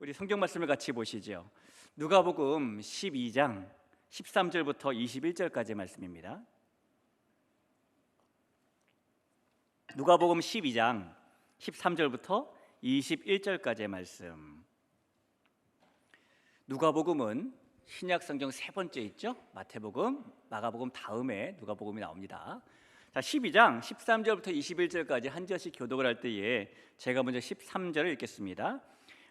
우리 성경 말씀을 같이 보시죠. 누가복음 12장 13절부터 21절까지 말씀입니다. 누가복음 12장 13절부터 21절까지의 말씀. 누가복음은 신약 성경 세 번째 있죠? 마태복음, 마가복음 다음에 누가복음이 나옵니다. 자, 12장 13절부터 21절까지 한 절씩 교독을 할 때에 제가 먼저 13절을 읽겠습니다.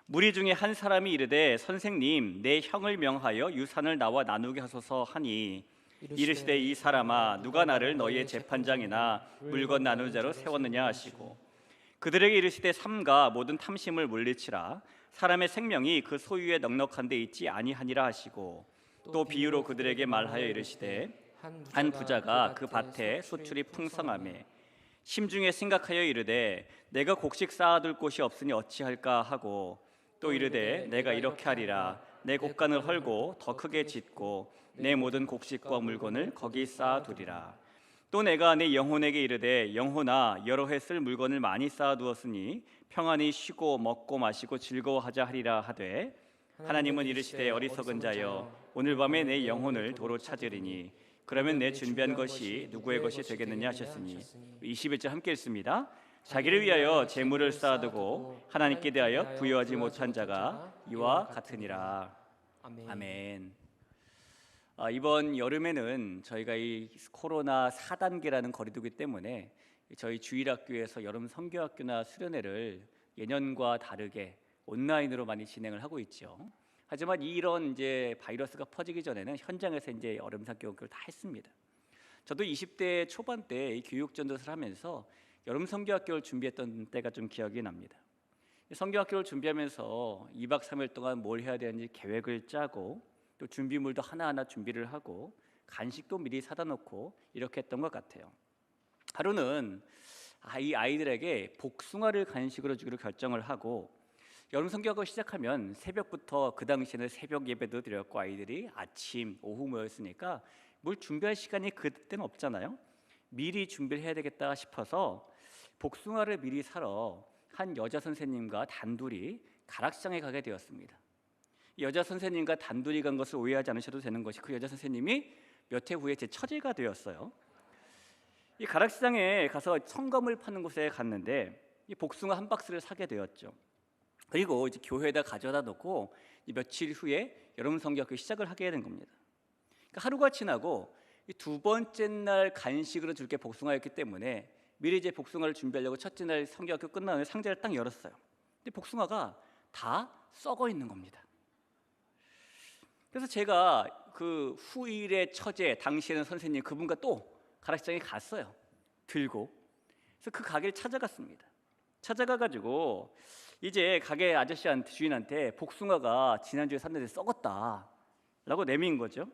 무리 중에 한 사람이 이르되 선생님, 내 형을 명하여 유산을 나와 나누게 하소서 하니 이르시되 이 사람아, 누가 나를 너희의 재판장이나 물건 나누는 자로 세웠느냐 하시고, 그들에게 이르시되 삼가 모든 탐심을 물리치라. 사람의 생명이 그 소유에 넉넉한 데 있지 아니하니라 하시고, 또 비유로 그들에게 말하여 이르시되 한 부자가 그 밭에 소출이 풍성하매 심중에 생각하여 이르되 내가 곡식 쌓아둘 곳이 없으니 어찌할까 하고, 또 이르되 내가 이렇게 하리라. 내 곡간을 헐고 더 크게 짓고 내 모든 곡식과 물건을 거기 쌓아두리라. 또 내가 내 영혼에게 이르되 영혼아, 여러 해 쓸 물건을 많이 쌓아두었으니 평안히 쉬고 먹고 마시고 즐거워하자 하리라 하되, 하나님은 이르시되 어리석은 자여, 오늘 밤에 내 영혼을 도로 찾으리니 그러면 내 준비한 것이 누구의 것이 되겠느냐 하셨으니. 21절 함께 읽습니다. 자기를 위하여 재물을 쌓아두고 하나님께 대하여 부여하지 못한 자가 이와 같으니라. 아멘. 이번 여름에는 저희가 이 코로나 4단계라는 거리두기 때문에 저희 주일학교에서 여름 성교학교나 수련회를 예년과 다르게 온라인으로 많이 진행을 하고 있죠. 하지만 이런 이제 바이러스가 퍼지기 전에는 현장에서 이제 여름 성교학교를 다 했습니다. 저도 20대 초반 때 이 교육 전도를 하면서 여름 성교학교를 준비했던 때가 좀 기억이 납니다. 성교학교를 준비하면서 2박 3일 동안 뭘 해야 되는지 계획을 짜고, 또 준비물도 하나하나 준비를 하고 간식도 미리 사다 놓고 이렇게 했던 것 같아요. 하루는 이 아이들에게 복숭아를 간식으로 주기로 결정을 하고, 여름 성교학을 시작하면 새벽부터, 그 당시에는 새벽 예배도 드렸고 아이들이 아침, 오후 모였으니까 뭘 준비할 시간이 그때는 없잖아요. 미리 준비를 해야 되겠다 싶어서 복숭아를 미리 사러 한 여자 선생님과 단둘이 가락시장에 가게 되었습니다. 여자 선생님과 단둘이 간 것을 오해하지 않으셔도 되는 것이, 그 여자 선생님이 몇 해 후에 제 처제가 되었어요. 이 가락시장에 가서 청감을 파는 곳에 갔는데 이 복숭아 한 박스를 사게 되었죠. 그리고 이제 교회에다 가져다 놓고 며칠 후에 여름 성교학교 시작을 하게 된 겁니다. 그러니까 하루가 지나고 이 두 번째 날 간식으로 줄 게 복숭아였기 때문에 미리 이제 복숭아를 준비하려고 첫째 날 성교학교 끝난 후에 상자를 딱 열었어요. 근데 복숭아가 다 썩어 있는 겁니다. 그래서 제가 그 후일의 처제, 당시에는 선생님, 그분과 또 가락시장에 갔어요. 들고. 그래서 그 가게를 찾아갔습니다. 찾아가가지고 이제 가게 아저씨한테, 주인한테 복숭아가 지난주에 샀는데 썩었다 라고 내민 거죠.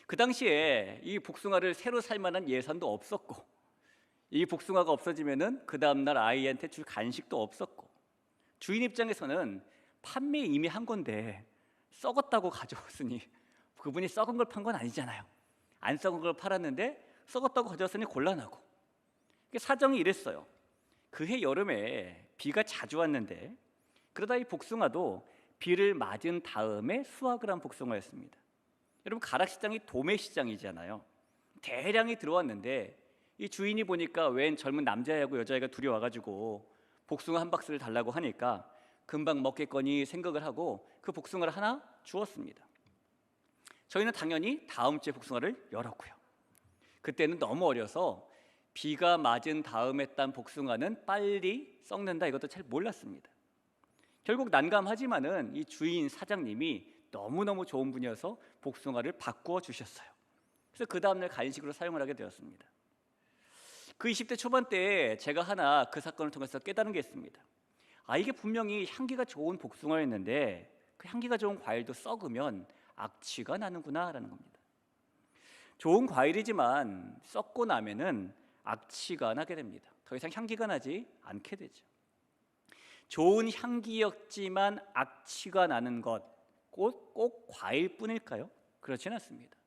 그 당시에 이 복숭아를 새로 살 만한 예산도 없었고, 이 복숭아가 없어지면은 그 다음날 아이한테 줄 간식도 없었고, 주인 입장에서는 판매 이미 한 건데 썩었다고 가져왔으니, 그분이 썩은 걸 판 건 아니잖아요. 안 썩은 걸 팔았는데 썩었다고 가져왔으니 곤란하고. 사정이 이랬어요. 그해 여름에 비가 자주 왔는데, 그러다 이 복숭아도 비를 맞은 다음에 수확을 한 복숭아였습니다. 여러분, 가락시장이 도매시장이잖아요. 대량이 들어왔는데 이 주인이 보니까 웬 젊은 남자애하고 여자애가 둘이 와가지고 복숭아 한 박스를 달라고 하니까 금방 먹겠거니 생각을 하고 그 복숭아를 하나 주었습니다. 저희는 당연히 다음 주에 복숭아를 열었고요. 그때는 너무 어려서 비가 맞은 다음에 딴 복숭아는 빨리 썩는다, 이것도 잘 몰랐습니다. 결국 난감하지만은 이 주인 사장님이 너무너무 좋은 분이어서 복숭아를 바꾸어 주셨어요. 그래서 그 다음날 간식으로 사용을 하게 되었습니다. 그 20대 초반 때 제가 하나 그 사건을 통해서 깨달은 게 있습니다. 이게 분명히 향기가 좋은 복숭아였는데 그 향기가 좋은 과일도 썩으면 악취가 나는구나 라는 겁니다. 좋은 과일이지만 썩고 나면은 악취가 나게 됩니다. 더 이상 향기가 나지 않게 되죠. 좋은 향기였지만 악취가 나는 것, 꼭 과일뿐일까요? 그렇지는 않습니다.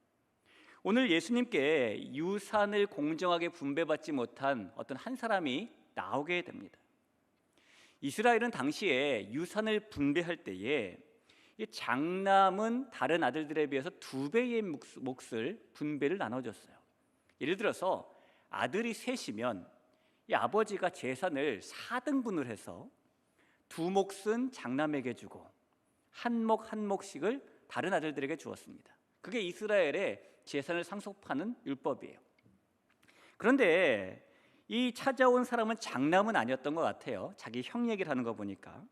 오늘 예수님께 유산을 공정하게 분배받지 못한 어떤 한 사람이 나오게 됩니다. 이스라엘은 당시에 유산을 분배할 때에 이 장남은 다른 아들들에 비해서 2배의 몫을 분배를 나눠줬어요. 예를 들어서 아들이 셋이면 이 아버지가 재산을 4등분을 해서 2몫은 장남에게 주고 한 몫씩을 다른 아들들에게 주었습니다. 그게 이스라엘의 재산을 상속하는 율법이에요. 그런데 이 찾아온 사람은 장남은 아니었던 것 같아요. 자기 형 얘기를 하는 거 보니까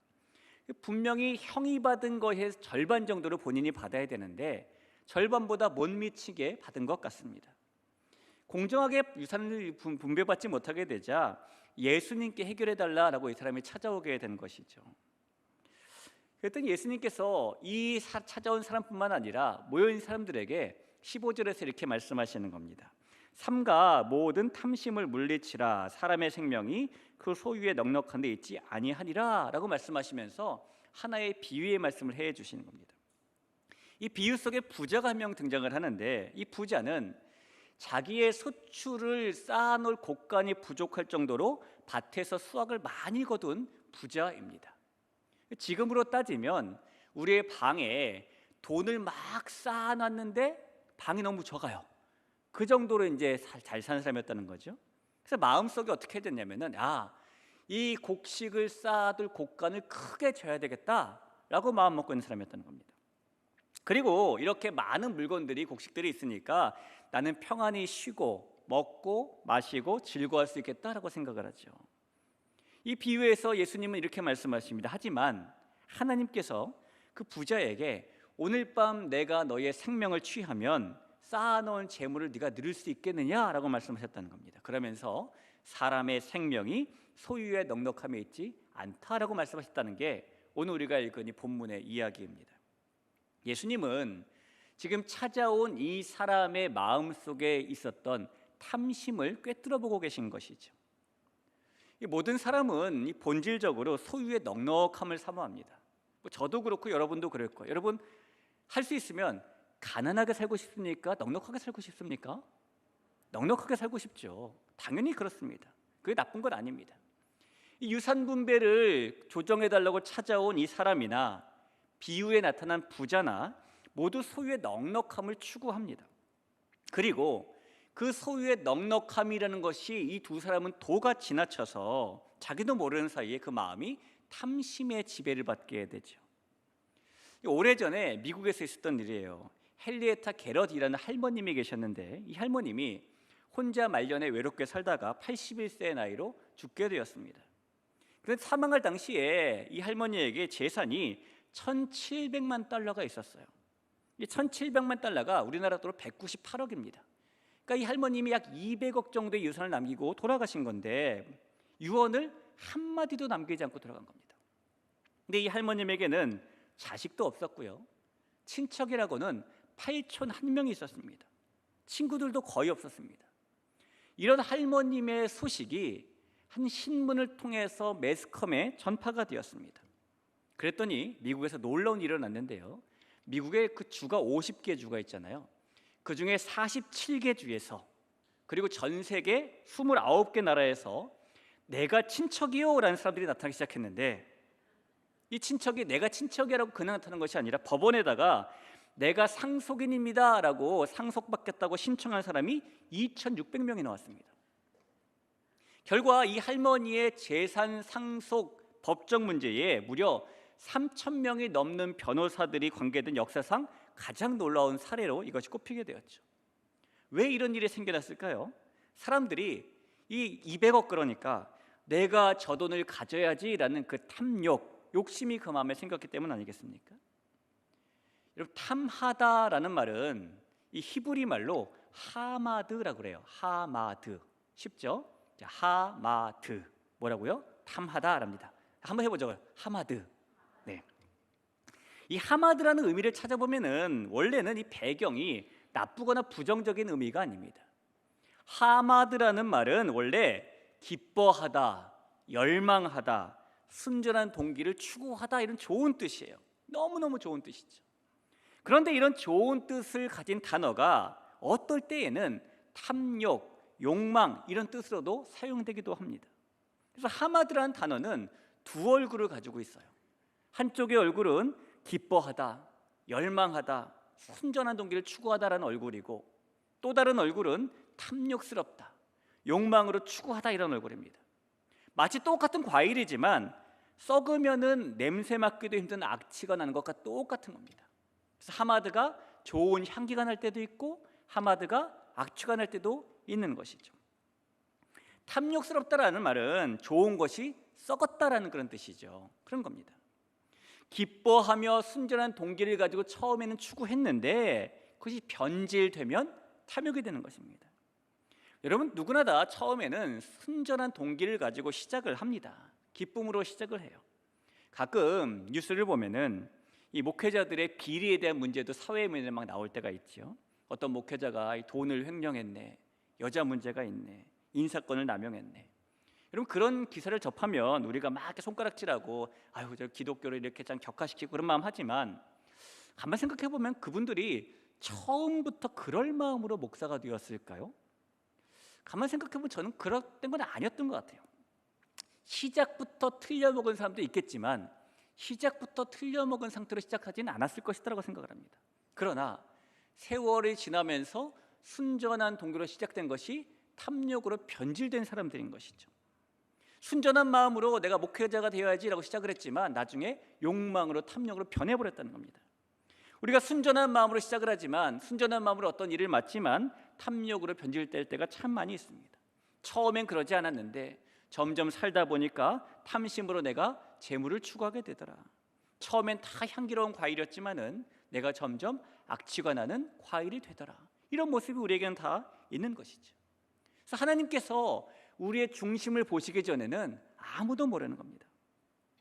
분명히 형이 받은 거의 절반 정도를 본인이 받아야 되는데 절반보다 못 미치게 받은 것 같습니다. 공정하게 유산을 분배받지 못하게 되자 예수님께 해결해달라고 이 사람이 찾아오게 된 것이죠. 그랬더니 예수님께서 이 찾아온 사람뿐만 아니라 모여있는 사람들에게 15절에서 이렇게 말씀하시는 겁니다. 삼가 모든 탐심을 물리치라. 사람의 생명이 그 소유에 넉넉한 데 있지 아니하니라 라고 말씀하시면서 하나의 비유의 말씀을 해 주시는 겁니다. 이 비유 속에 부자가 한 명 등장을 하는데 이 부자는 자기의 소출을 쌓아놓을 곳간이 부족할 정도로 밭에서 수확을 많이 거둔 부자입니다. 지금으로 따지면 우리의 방에 돈을 막 쌓아놨는데 방이 너무 적어요. 그 정도로 이제 잘 사는 사람이었다는 거죠. 그래서 마음속에 어떻게 됐냐면은 이 곡식을 쌓아둘 곳간을 크게 줘야 되겠다라고 마음 먹고 있는 사람이었다는 겁니다. 그리고 이렇게 많은 물건들이 곡식들이 있으니까 나는 평안히 쉬고 먹고 마시고 즐거워할 수 있겠다라고 생각을 하죠. 이 비유에서 예수님은 이렇게 말씀하십니다. 하지만 하나님께서 그 부자에게 오늘 밤 내가 너의 생명을 취하면 쌓아놓은 재물을 네가 누릴 수 있겠느냐라고 말씀하셨다는 겁니다. 그러면서 사람의 생명이 소유에 넉넉함에 있지 않다라고 말씀하셨다는 게 오늘 우리가 읽은 이 본문의 이야기입니다. 예수님은 지금 찾아온 이 사람의 마음속에 있었던 탐심을 꿰뚫어 보고 계신 것이죠. 이 모든 사람은 이 본질적으로 소유의 넉넉함을 사모합니다. 저도 그렇고 여러분도 그럴 거예요. 여러분 할 수 있으면 가난하게 살고 싶습니까? 넉넉하게 살고 싶습니까? 넉넉하게 살고 싶죠. 당연히 그렇습니다. 그게 나쁜 건 아닙니다. 이 유산 분배를 조정해달라고 찾아온 이 사람이나 비유에 나타난 부자나 모두 소유의 넉넉함을 추구합니다. 그리고 그 소유의 넉넉함이라는 것이 이 두 사람은 도가 지나쳐서 자기도 모르는 사이에 그 마음이 탐심의 지배를 받게 되죠. 오래전에 미국에서 있었던 일이에요. 헨리에타 게럿이라는 할머님이 계셨는데 이 할머님이 혼자 말년에 외롭게 살다가 81세의 나이로 죽게 되었습니다. 그런데 사망할 당시에 이 할머니에게 재산이 1,700만 달러가 있었어요. 이 1,700만 달러가 우리나라 돈으로 198억입니다. 그러니까 이 할머님이 약 200억 정도의 유산을 남기고 돌아가신 건데 유언을 한마디도 남기지 않고 돌아간 겁니다. 근데 이 할머님에게는 자식도 없었고요. 친척이라고는 8촌 한 명이 있었습니다. 친구들도 거의 없었습니다. 이런 할머님의 소식이 한 신문을 통해서 매스컴에 전파가 되었습니다. 그랬더니 미국에서 놀라운 일이 일어났는데요. 미국에 그 주가 50개 주가 있잖아요. 그 중에 47개 주에서 그리고 전 세계 29개 나라에서 내가 친척이요 라는 사람들이 나타나기 시작했는데 이 친척이 내가 친척이라고 그냥 나타나는 것이 아니라 법원에다가 내가 상속인입니다 라고 상속받겠다고 신청한 사람이 2,600명이 나왔습니다. 결과 이 할머니의 재산 상속 법적 문제에 무려 3,000명이 넘는 변호사들이 관계된 역사상 가장 놀라운 사례로 이것이 꼽히게 되었죠. 왜 이런 일이 생겨났을까요? 사람들이 이 200억 그러니까 내가 저 돈을 가져야지라는 그 탐욕, 욕심이 그 마음에 생겼기 때문 아니겠습니까? 여러분 탐하다라는 말은 이 히브리 말로 하마드라고 그래요. 하마드 쉽죠? 자, 하마드 뭐라고요? 탐하다랍니다. 한번 해보죠. 하마드. 네. 이 하마드라는 의미를 찾아보면은 원래는 이 배경이 나쁘거나 부정적인 의미가 아닙니다. 하마드라는 말은 원래 기뻐하다, 열망하다, 순전한 동기를 추구하다 이런 좋은 뜻이에요. 너무너무 좋은 뜻이죠. 그런데 이런 좋은 뜻을 가진 단어가 어떨 때에는 탐욕, 욕망 이런 뜻으로도 사용되기도 합니다. 그래서 하마드라는 단어는 두 얼굴을 가지고 있어요. 한쪽의 얼굴은 기뻐하다, 열망하다, 순전한 동기를 추구하다라는 얼굴이고, 또 다른 얼굴은 탐욕스럽다, 욕망으로 추구하다, 이런 얼굴입니다. 마치 똑같은 과일이지만 썩으면은 냄새 맡기도 힘든 악취가 나는 것과 똑같은 겁니다. 그래서 하마드가 좋은 향기가 날 때도 있고 하마드가 악취가 날 때도 있는 것이죠. 탐욕스럽다라는 말은 좋은 것이 썩었다라는 그런 뜻이죠. 그런 겁니다. 기뻐하며 순전한 동기를 가지고 처음에는 추구했는데 그것이 변질되면 탐욕이 되는 것입니다. 여러분, 누구나 다 처음에는 순전한 동기를 가지고 시작을 합니다. 기쁨으로 시작을 해요. 가끔 뉴스를 보면은 이 목회자들의 비리에 대한 문제도 사회 문제 막 나올 때가 있죠. 어떤 목회자가 돈을 횡령했네, 여자 문제가 있네, 인사권을 남용했네. 여러분, 그런 기사를 접하면 우리가 막 이렇게 손가락질하고 아유, 저 기독교를 이렇게 참 격화시키고 그런 마음 하지만, 가만 생각해 보면 그분들이 처음부터 그럴 마음으로 목사가 되었을까요? 가만 생각해 보면 저는 그랬던 건 아니었던 것 같아요. 시작부터 틀려먹은 사람도 있겠지만 시작부터 틀려먹은 상태로 시작하지는 않았을 것이라고 생각을 합니다. 그러나 세월이 지나면서 순전한 동기로 시작된 것이 탐욕으로 변질된 사람들인 것이죠. 순전한 마음으로 내가 목회자가 되어야지라고 시작을 했지만 나중에 욕망으로, 탐욕으로 변해버렸다는 겁니다. 우리가 순전한 마음으로 시작을 하지만, 순전한 마음으로 어떤 일을 맡지만 탐욕으로 변질될 때가 참 많이 있습니다. 처음엔 그러지 않았는데 점점 살다 보니까 탐심으로 내가 재물을 추구하게 되더라. 처음엔 다 향기로운 과일이었지만은 내가 점점 악취가 나는 과일이 되더라. 이런 모습이 우리에게는 다 있는 것이죠. 그래서 하나님께서 우리의 중심을 보시기 전에는 아무도 모르는 겁니다.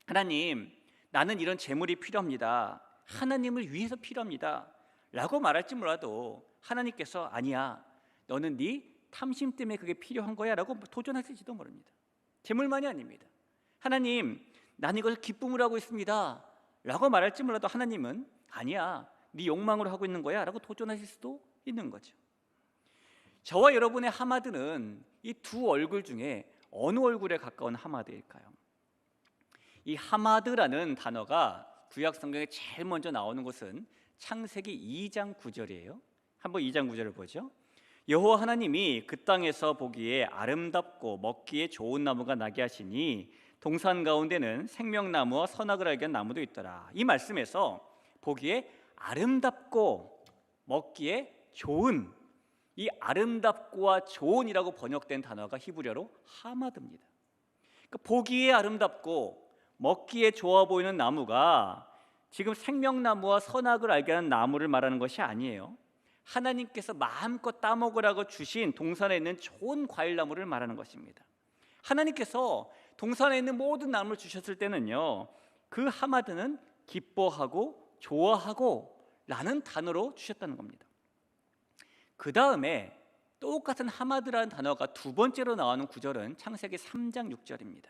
하나님, 나는 이런 재물이 필요합니다, 하나님을 위해서 필요합니다 라고 말할지 몰라도 하나님께서 아니야, 너는 네 탐심 때문에 그게 필요한 거야 라고 도전하실지도 모릅니다. 재물만이 아닙니다. 하나님, 난 이걸 기쁨으로 하고 있습니다 라고 말할지 몰라도 하나님은 아니야, 네 욕망으로 하고 있는 거야 라고 도전하실 수도 있는 거죠. 저와 여러분의 하마드는 이 두 얼굴 중에 어느 얼굴에 가까운 하마드일까요? 이 하마드라는 단어가 구약 성경에 제일 먼저 나오는 곳은 창세기 2장 9절이에요. 한번 2장 9절을 보죠. 여호와 하나님이 그 땅에서 보기에 아름답고 먹기에 좋은 나무가 나게 하시니 동산 가운데는 생명나무와 선악을 알게 한 나무도 있더라. 이 말씀에서 보기에 아름답고 먹기에 좋은, 이 아름답고와 좋은이라고 번역된 단어가 히브리어로 하마드입니다. 그러니까 보기에 아름답고 먹기에 좋아 보이는 나무가 지금 생명나무와 선악을 알게 하는 나무를 말하는 것이 아니에요. 하나님께서 마음껏 따먹으라고 주신 동산에 있는 좋은 과일나무를 말하는 것입니다. 하나님께서 동산에 있는 모든 나무를 주셨을 때는요, 그 하마드는 기뻐하고 좋아하고 라는 단어로 주셨다는 겁니다. 그 다음에 똑같은 하마드라는 단어가 두 번째로 나오는 구절은 창세기 3장 6절입니다.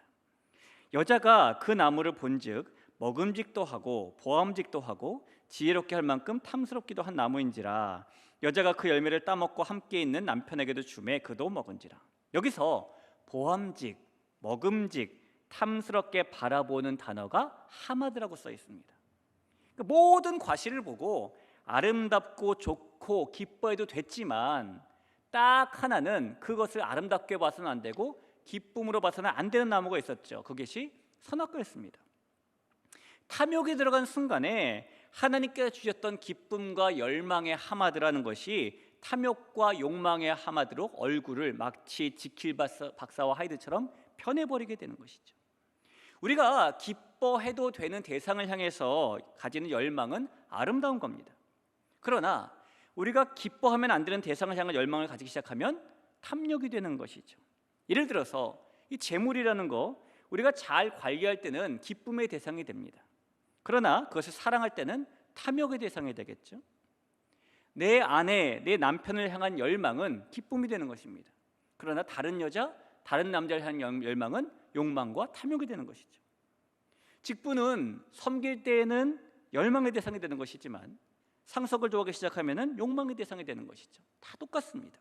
여자가 그 나무를 본즉 먹음직도 하고 보암직도 하고 지혜롭게 할 만큼 탐스럽기도 한 나무인지라 여자가 그 열매를 따먹고 함께 있는 남편에게도 주매 그도 먹은지라. 여기서 보암직, 먹음직, 탐스럽게 바라보는 단어가 하마드라고 써 있습니다. 그러니까 모든 과실을 보고 아름답고 좋고 기뻐해도 됐지만 딱 하나는 그것을 아름답게 봐서는 안 되고 기쁨으로 봐서는 안 되는 나무가 있었죠. 그것이 선악과였습니다. 탐욕에 들어간 순간에 하나님께서 주셨던 기쁨과 열망의 하마드라는 것이 탐욕과 욕망의 하마드로 얼굴을 마치 지킬 박사와 하이드처럼 변해버리게 되는 것이죠. 우리가 기뻐해도 되는 대상을 향해서 가지는 열망은 아름다운 겁니다. 그러나 우리가 기뻐하면 안 되는 대상을 향한 열망을 가지기 시작하면 탐욕이 되는 것이죠. 예를 들어서 이 재물이라는 거 우리가 잘 관리할 때는 기쁨의 대상이 됩니다. 그러나 그것을 사랑할 때는 탐욕의 대상이 되겠죠. 내 아내, 내 남편을 향한 열망은 기쁨이 되는 것입니다. 그러나 다른 여자, 다른 남자를 향한 열망은 욕망과 탐욕이 되는 것이죠. 직분은 섬길 때에는 열망의 대상이 되는 것이지만 상석을 좋아하기 시작하면 욕망의 대상이 되는 것이죠. 다 똑같습니다.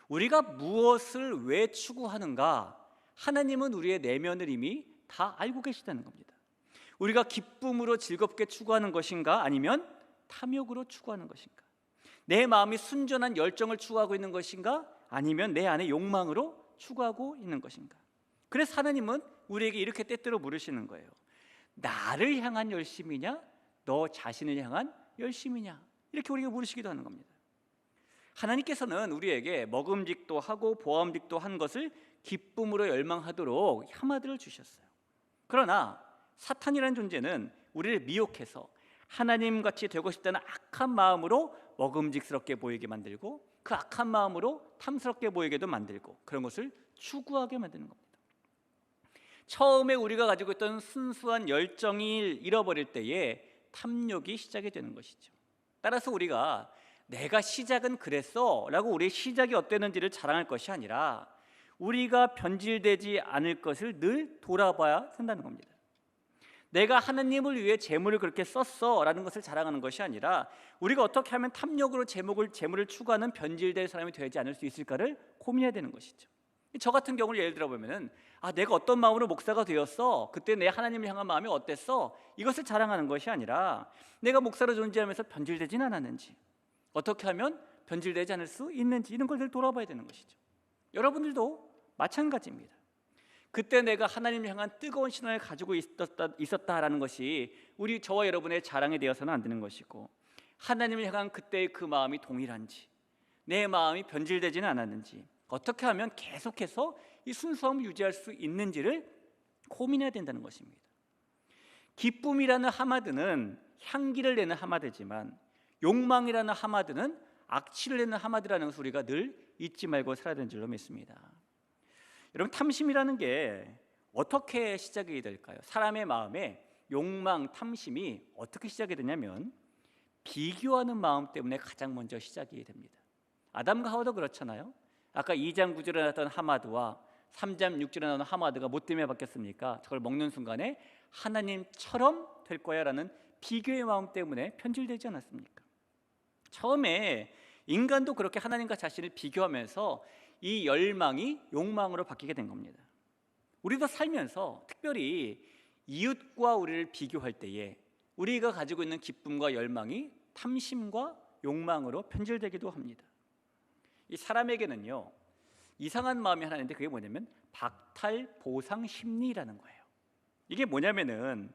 우리가 무엇을 왜 추구하는가? 하나님은 우리의 내면을 이미 다 알고 계시다는 겁니다. 우리가 기쁨으로 즐겁게 추구하는 것인가 아니면 탐욕으로 추구하는 것인가? 내 마음이 순전한 열정을 추구하고 있는 것인가 아니면 내 안의 욕망으로 추구하고 있는 것인가? 그래서 하나님은 우리에게 이렇게 때때로 물으시는 거예요. 나를 향한 열심이냐 너 자신을 향한 열심이냐? 이렇게 우리가 물으시기도 하는 겁니다. 하나님께서는 우리에게 먹음직도 하고 보암직도 한 것을 기쁨으로 열망하도록 혐아들을 주셨어요. 그러나 사탄이라는 존재는 우리를 미혹해서 하나님같이 되고 싶다는 악한 마음으로 먹음직스럽게 보이게 만들고 그 악한 마음으로 탐스럽게 보이게도 만들고 그런 것을 추구하게 만드는 겁니다. 처음에 우리가 가지고 있던 순수한 열정을 잃어버릴 때에 탐욕이 시작이 되는 것이죠. 따라서 우리가 내가 시작은 그랬어 라고 우리의 시작이 어땠는지를 자랑할 것이 아니라 우리가 변질되지 않을 것을 늘 돌아봐야 한다는 겁니다. 내가 하나님을 위해 재물을 그렇게 썼어 라는 것을 자랑하는 것이 아니라 우리가 어떻게 하면 탐욕으로 재물을 추구하는 변질될 사람이 되지 않을 수 있을까를 고민해야 되는 것이죠. 저 같은 경우를 예를 들어 보면은 내가 어떤 마음으로 목사가 되었어, 그때 내 하나님을 향한 마음이 어땠어, 이것을 자랑하는 것이 아니라 내가 목사로 존재하면서 변질되진 않았는지, 어떻게 하면 변질되지 않을 수 있는지 이런 걸 늘 돌아봐야 되는 것이죠. 여러분들도 마찬가지입니다. 그때 내가 하나님을 향한 뜨거운 신앙을 가지고 있었다라는 것이 저와 여러분의 자랑이 되어서는 안 되는 것이고, 하나님을 향한 그때의 그 마음이 동일한지, 내 마음이 변질되지는 않았는지, 어떻게 하면 계속해서 이 순수함을 유지할 수 있는지를 고민해야 된다는 것입니다. 기쁨이라는 하마드는 향기를 내는 하마드지만 욕망이라는 하마드는 악취를 내는 하마드라는 것을 우리가 늘 잊지 말고 살아야 되는 줄로 믿습니다. 여러분, 탐심이라는 게 어떻게 시작이 될까요? 사람의 마음에 욕망, 탐심이 어떻게 시작이 되냐면 비교하는 마음 때문에 가장 먼저 시작이 됩니다. 아담과 하와도 그렇잖아요. 아까 2장 9절에 나왔던 하마드와 3장 6절에 나오는 하마드가 뭐 때문에 바뀌었습니까? 저걸 먹는 순간에 하나님처럼 될 거야 라는 비교의 마음 때문에 편질되지 않았습니까? 처음에 인간도 그렇게 하나님과 자신을 비교하면서 이 열망이 욕망으로 바뀌게 된 겁니다. 우리도 살면서 특별히 이웃과 우리를 비교할 때에 우리가 가지고 있는 기쁨과 열망이 탐심과 욕망으로 편질되기도 합니다. 이 사람에게는요 이상한 마음이 하나 있는데 그게 뭐냐면 박탈보상 심리라는 거예요. 이게 뭐냐면은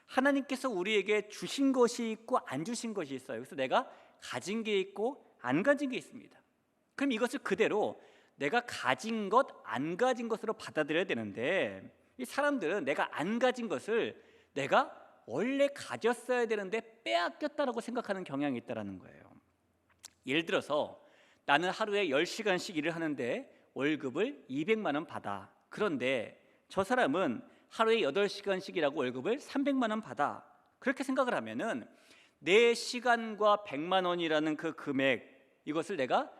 하나님께서 우리에게 주신 것이 있고 안 주신 것이 있어요. 그래서 내가 가진 게 있고 안 가진 게 있습니다. 그럼 이것을 그대로 내가 가진 것, 안 가진 것으로 받아들여야 되는데 이 사람들은 내가 안 가진 것을 내가 원래 가졌어야 되는데 빼앗겼다라고 생각하는 경향이 있다는 거예요. 예를 들어서 나는 하루에 10시간씩 일을 하는데 월급을 200만 원 받아. 그런데 저 사람은 하루에 8시간씩 일하고 월급을 300만 원 받아. 그렇게 생각을 하면은 내 시간과 100만 원이라는 그 금액, 이것을 내가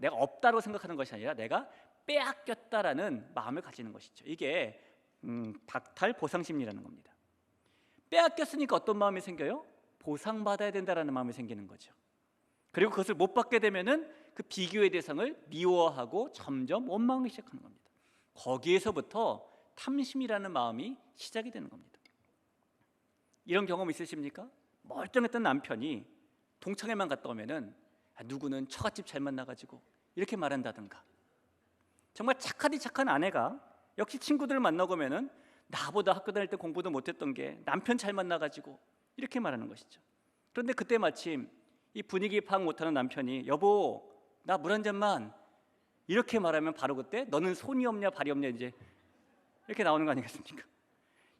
없다고 생각하는 것이 아니라 내가 빼앗겼다라는 마음을 가지는 것이죠. 이게 박탈 보상 심리라는 겁니다. 빼앗겼으니까 어떤 마음이 생겨요? 보상받아야 된다라는 마음이 생기는 거죠. 그리고 그것을 못 받게 되면은 그 비교의 대상을 미워하고 점점 원망하기 시작하는 겁니다. 거기에서부터 탐심이라는 마음이 시작이 되는 겁니다. 이런 경험 있으십니까? 멀쩡했던 남편이 동창회만 갔다 오면은 누구는 처갓집 잘 만나가지고 이렇게 말한다든가, 정말 착하디 착한 아내가 역시 친구들을 만나고 오면은 나보다 학교 다닐 때 공부도 못했던 게 남편 잘 만나가지고 이렇게 말하는 것이죠. 그런데 그때 마침 이 분위기 파악 못하는 남편이 여보 나 물 한 잔만 이렇게 말하면 바로 그때 너는 손이 없냐 발이 없냐 이제 이렇게 나오는 거 아니겠습니까?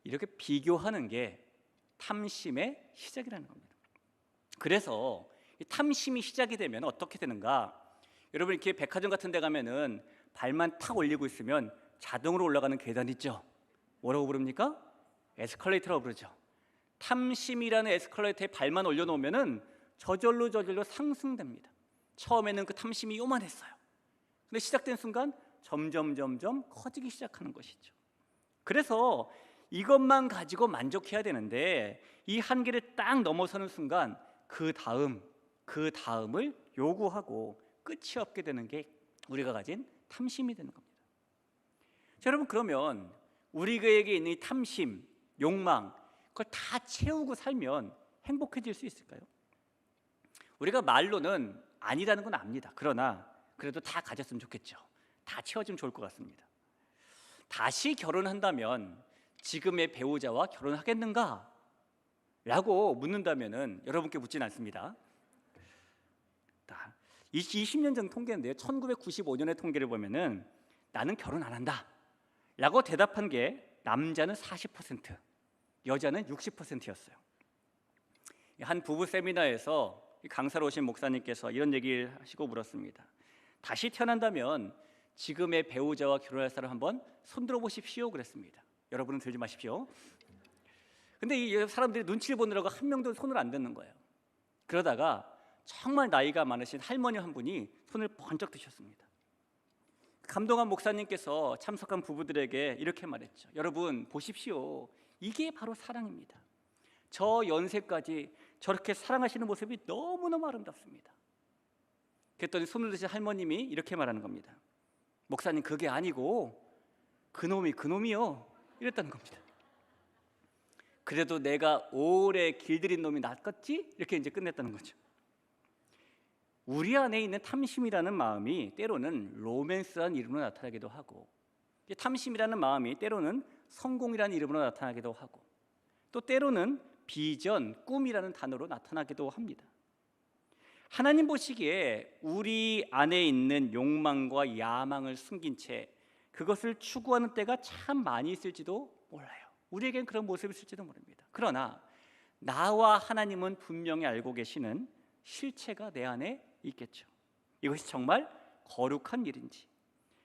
이렇게 비교하는 게 탐심의 시작이라는 겁니다. 그래서 이 탐심이 시작이 되면 어떻게 되는가? 여러분 이렇게 백화점 같은 데 가면은 발만 탁 올리고 있으면 자동으로 올라가는 계단 있죠? 뭐라고 부릅니까? 에스컬레이터라고 부르죠. 탐심이라는 에스컬레이터에 발만 올려놓으면은 저절로 상승됩니다. 처음에는 그 탐심이 요만했어요. 근데 시작된 순간 점점 커지기 시작하는 것이죠. 그래서 이것만 가지고 만족해야 되는데 이 한계를 딱 넘어서는 순간 그 다음을 요구하고 끝이 없게 되는 게 우리가 가진 탐심이 되는 겁니다. 자, 여러분 그러면 우리에게 있는 이 탐심, 욕망, 그걸 다 채우고 살면 행복해질 수 있을까요? 우리가 말로는 아니라는 건 압니다. 그러나 그래도 다 가졌으면 좋겠죠. 다 채워지면 좋을 것 같습니다. 다시 결혼한다면 지금의 배우자와 결혼하겠는가? 라고 묻는다면 여러분께 묻진 않습니다. 20년 전 통계인데요, 1995년의 통계를 보면은 나는 결혼 안 한다 라고 대답한 게 남자는 40%, 여자는 60%였어요. 한 부부 세미나에서 강사로 오신 목사님께서 이런 얘기를 하시고 물었습니다. 다시 태어난다면 지금의 배우자와 결혼할 사람 한번 손들어 보십시오 그랬습니다. 여러분은 들지 마십시오. 근데 이 사람들이 눈치를 보느라고 한 명도 손을 안 드는 거예요. 그러다가 정말 나이가 많으신 할머니 한 분이 손을 번쩍 드셨습니다. 감동한 목사님께서 참석한 부부들에게 이렇게 말했죠. 여러분 보십시오. 이게 바로 사랑입니다. 저 연세까지 저렇게 사랑하시는 모습이 너무너무 아름답습니다. 그랬더니 손을 드신 할머님이 이렇게 말하는 겁니다. 목사님 그게 아니고 그놈이요 이랬다는 겁니다. 그래도 내가 오래 길들인 놈이 낫겠지? 이렇게 이제 끝냈다는 거죠. 우리 안에 있는 탐심이라는 마음이 때로는 로맨스라는 이름으로 나타나기도 하고, 탐심이라는 마음이 때로는 성공이라는 이름으로 나타나기도 하고, 또 때로는 비전, 꿈이라는 단어로 나타나기도 합니다. 하나님 보시기에 우리 안에 있는 욕망과 야망을 숨긴 채 그것을 추구하는 때가 참 많이 있을지도 몰라요. 우리에겐 그런 모습이 있을지도 모릅니다. 그러나 나와 하나님은 분명히 알고 계시는 실체가 내 안에 있겠죠. 이것이 정말 거룩한 일인지,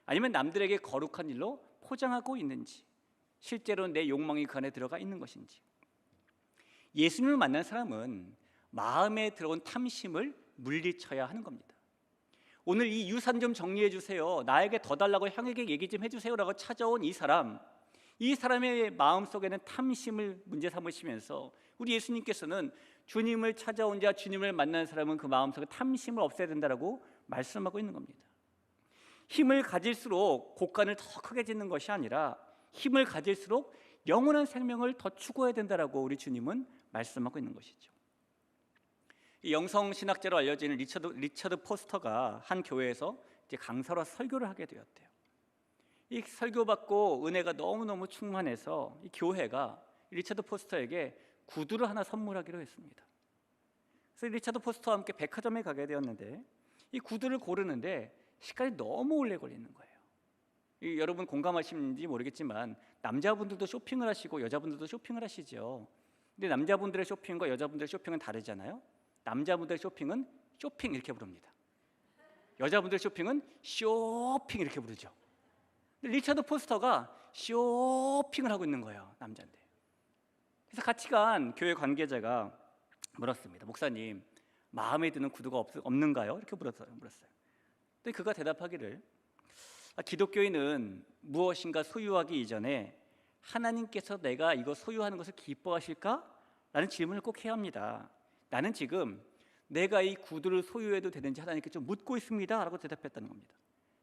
아니면 남들에게 거룩한 일로 포장하고 있는지, 실제로 내 욕망이 그 안에 들어가 있는 것인지. 예수님을 만난 사람은 마음에 들어온 탐심을 물리쳐야 하는 겁니다. 오늘 이 유산 좀 정리해 주세요, 나에게 더 달라고 형에게 얘기 좀 해주세요 라고 찾아온 이 사람의 마음속에는 탐심을 문제 삼으시면서 우리 예수님께서는 주님을 찾아온 자, 주님을 만난 사람은 그 마음속에 탐심을 없애야 된다라고 말씀하고 있는 겁니다. 힘을 가질수록 곡간을 더 크게 짓는 것이 아니라 힘을 가질수록 영원한 생명을 더 추구해야 된다라고 우리 주님은 말씀하고 있는 것이죠. 이 영성신학자로 알려지는 리처드 포스터가 한 교회에서 이제 강사로 설교를 하게 되었대요. 이 설교받고 은혜가 너무너무 충만해서 이 교회가 리처드 포스터에게 구두를 하나 선물하기로 했습니다. 그래서 리처드 포스터와 함께 백화점에 가게 되었는데 이 구두를 고르는데 시간이 너무 오래 걸리는 거예요. 여러분 공감하시는지 모르겠지만 남자분들도 쇼핑을 하시고 여자분들도 쇼핑을 하시죠. 근데 남자분들의 쇼핑과 여자분들의 쇼핑은 다르잖아요. 남자분들의 쇼핑은 쇼핑 이렇게 부릅니다. 여자분들의 쇼핑은 쇼핑 이렇게 부르죠. 리처드 포스터가 쇼핑을 하고 있는 거예요, 남자인데. 그래서 같이 간 교회 관계자가 물었습니다. 목사님, 마음에 드는 구두가 없는가요? 이렇게 물었어요. 근데 그가 대답하기를, 기독교인은 무엇인가 소유하기 이전에 하나님께서 내가 이거 소유하는 것을 기뻐하실까? 라는 질문을 꼭 해야 합니다. 나는 지금 내가 이 구두를 소유해도 되는지 하나님께 좀 묻고 있습니다 라고 대답했다는 겁니다.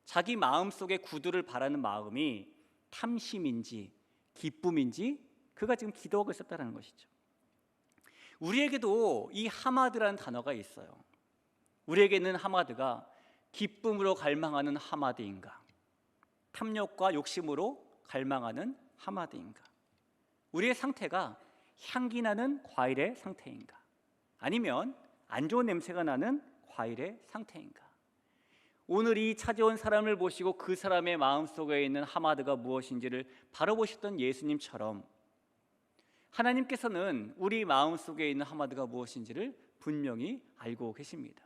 자기 마음속에 구두를 바라는 마음이 탐심인지 기쁨인지 그가 지금 기도하고 있었다는 것이죠. 우리에게도 이 하마드라는 단어가 있어요. 우리에게는 하마드가 기쁨으로 갈망하는 하마드인가, 탐욕과 욕심으로 갈망하는 하마드인가, 우리의 상태가 향기 나는 과일의 상태인가, 아니면 안 좋은 냄새가 나는 과일의 상태인가. 오늘 이 찾아온 사람을 보시고 그 사람의 마음속에 있는 하마드가 무엇인지를 바로 보셨던 예수님처럼 하나님께서는 우리 마음속에 있는 하마드가 무엇인지를 분명히 알고 계십니다.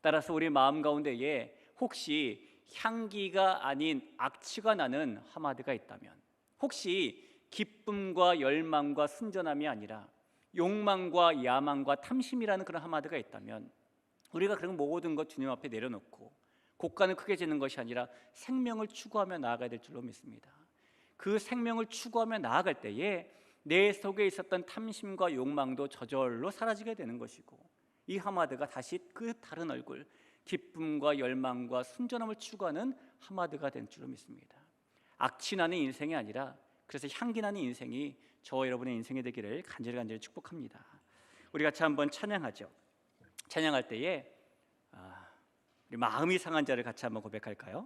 따라서 우리 마음 가운데에 혹시 향기가 아닌 악취가 나는 하마드가 있다면, 혹시 기쁨과 열망과 순전함이 아니라 욕망과 야망과 탐심이라는 그런 하마드가 있다면, 우리가 그런 모든 것 주님 앞에 내려놓고 곡간을 크게 짓는 것이 아니라 생명을 추구하며 나아가야 될 줄로 믿습니다. 그 생명을 추구하며 나아갈 때에 내 속에 있었던 탐심과 욕망도 저절로 사라지게 되는 것이고, 이 하마드가 다시 그 다른 얼굴, 기쁨과 열망과 순전함을 추구하는 하마드가 된 줄로 믿습니다. 악취나는 인생이 아니라 그래서 향기 나는 인생이 저와 여러분의 인생이 되기를 간절히 축복합니다. 우리 같이 한번 찬양하죠. 찬양할 때에 우리 마음이 상한 자를 같이 한번 고백할까요?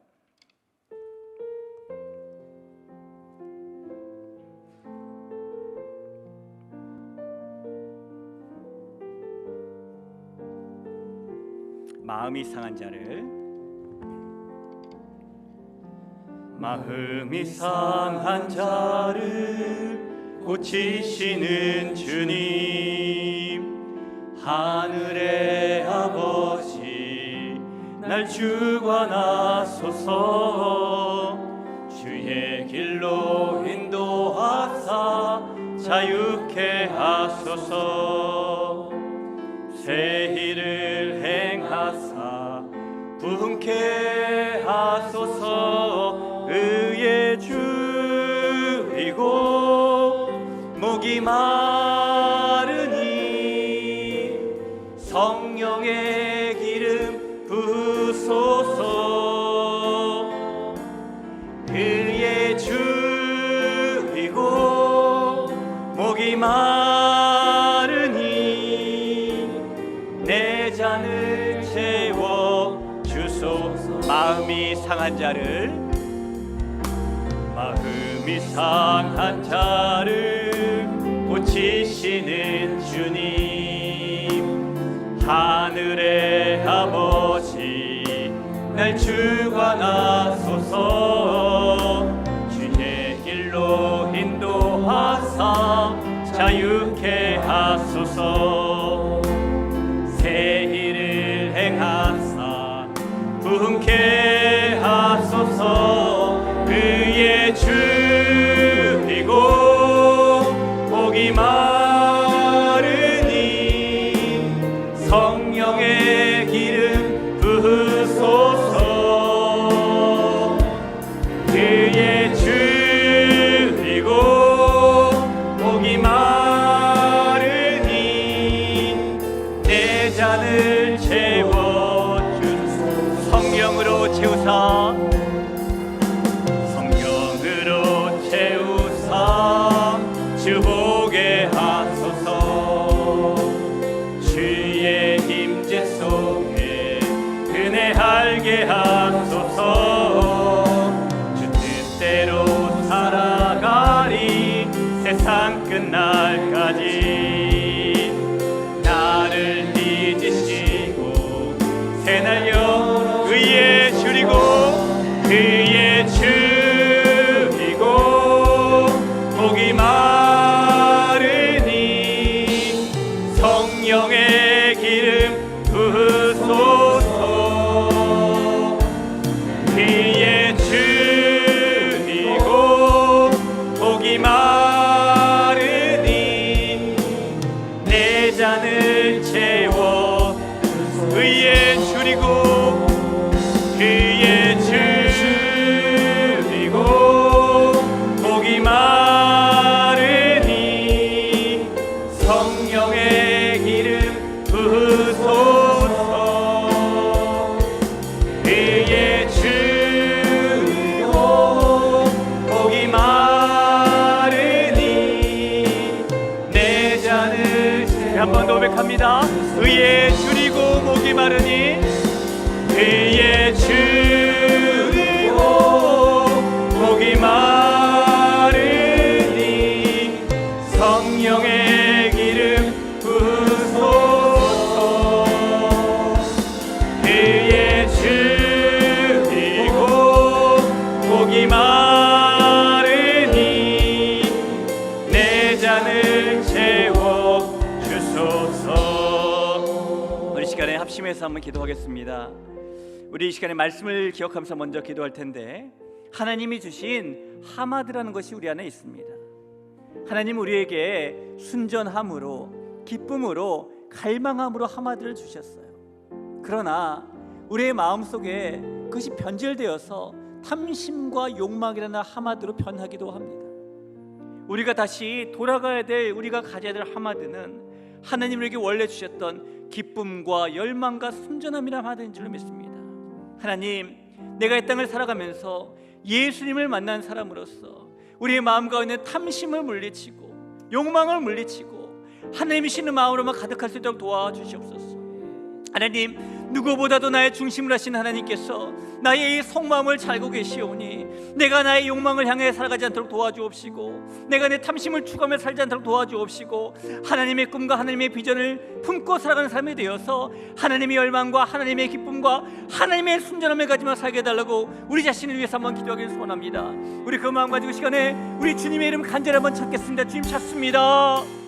마음이 상한 자를. 마음이 상한 자를 고치시는 주님, 하늘의 아버지 날 주관하소서. 주의 길로 인도하사 자유케 하소서. 새 일을 행하사 부흥케 하소서. 의의 주이고 목이 마르니 성령의 기름 부으소서. 의의 주이고 목이 마르니 내 잔을 채워 주소서. 마음이 상한 자를, 마음이 상한 자를 고치시는 주님, 하늘의 아버지 날 주관하소서. 주의 길로 인도하사 자유케 하소서. 새 일을 행하사 부흥케 하소서. 의의 주이고 목이 마르니 성령의 기름 부으소서. 의의 주이고 목이 마르니 내 잔을 채워주소서. 성령으로 채우사, 주보게 하소서. 주의 임재 속에 은혜 알게 하소서. 주 뜻대로 살아가리 세상 끝날까지. 나를 빚으시고 새날여 의에 주리고 의에 주리고 목이 마르니 성령의 기름 부으소서. 의의 주이고 목이 마르니 내 잔을 채워 의의 주리고 의의 주이고 목이 마르니 성령의 기름 부으소서. 의의 주이고 목이 마르니 내 잔을 한 번 더 고백합니다. 의의 주리고 목이 마르니 의의 주리고 목이 마르니 성령의 기름 부으소서. 의의 주리고 목이 마르니 내 잔을 채워 주소서. 우리 시간에 합심해서 한번 기도하겠습니다. 우리 이 시간에 말씀을 기억하면서 먼저 기도할 텐데, 하나님이 주신 하마드라는 것이 우리 안에 있습니다. 하나님 우리에게 순전함으로 기쁨으로 갈망함으로 하마드를 주셨어요. 그러나 우리의 마음속에 그것이 변질되어서 탐심과 욕망이라는 하마드로 변하기도 합니다. 우리가 다시 돌아가야 될, 우리가 가져야 될 하마드는 하나님 우리에게 원래 주셨던 기쁨과 열망과 순전함이라는 하마드인 줄로 믿습니다. 하나님, 내가 이 땅을 살아가면서 예수님을 만난 사람으로서 우리의 마음 가운데 있는 탐심을 물리치고 욕망을 물리치고 하나님이시는 마음으로만 가득할 수 있도록 도와주시옵소서. 하나님, 누구보다도 나의 중심을 하신 하나님께서 나의 이 속마음을 잘 알고 계시오니 내가 나의 욕망을 향해 살아가지 않도록 도와주옵시고 내가 내 탐심을 추구하며 살지 않도록 도와주옵시고 하나님의 꿈과 하나님의 비전을 품고 살아가는 삶이 되어서 하나님의 열망과 하나님의 기쁨과 하나님의 순전함을 가지며 살게 해달라고 우리 자신을 위해서 한번 기도하기를 소원합니다. 우리 그 마음 가지고 시간에 우리 주님의 이름 간절히 한번 찾겠습니다. 주님 찾습니다.